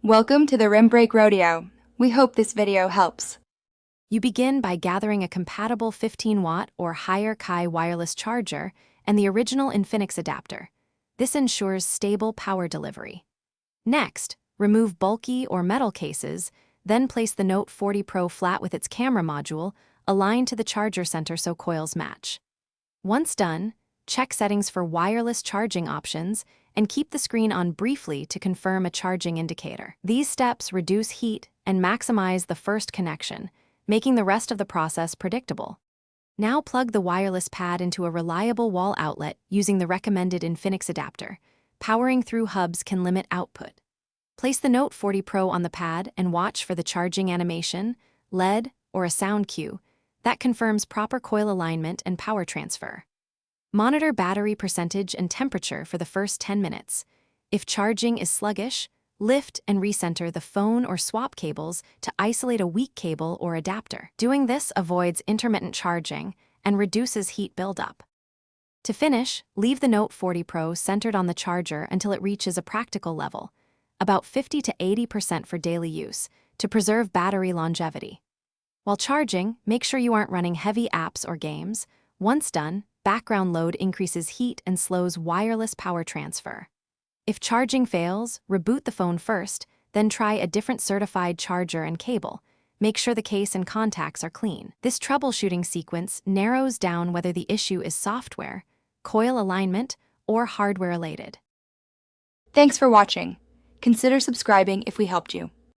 Welcome to the Rim Break Rodeo. We hope this video helps. You begin by gathering a compatible 15-watt or higher Ki wireless charger and the original Infinix adapter. This ensures stable power delivery. Next, remove bulky or metal cases, then place the Note 40 Pro flat with its camera module, aligned to the charger center so coils match. Once done, check settings for wireless charging options and keep the screen on briefly to confirm a charging indicator. These steps reduce heat and maximize the first connection, making the rest of the process predictable. Now plug the wireless pad into a reliable wall outlet using the recommended Infinix adapter. Powering through hubs can limit output. Place the Note 40 Pro on the pad and watch for the charging animation, LED, or a sound cue. That confirms proper coil alignment and power transfer. Monitor battery percentage and temperature for the first 10 minutes. If charging is sluggish, lift and recenter the phone or swap cables to isolate a weak cable or adapter. Doing this avoids intermittent charging and reduces heat buildup. To finish, leave the Note 40 Pro centered on the charger until it reaches a practical level, about 50 to 80% for daily use, to preserve battery longevity. While charging, make sure you aren't running heavy apps or games. Once done, background load increases heat and slows wireless power transfer. If charging fails, reboot the phone first, then try a different certified charger and cable. Make sure the case and contacts are clean. This troubleshooting sequence narrows down whether the issue is software, coil alignment, or hardware-related. Thanks for watching. Consider subscribing if we helped you.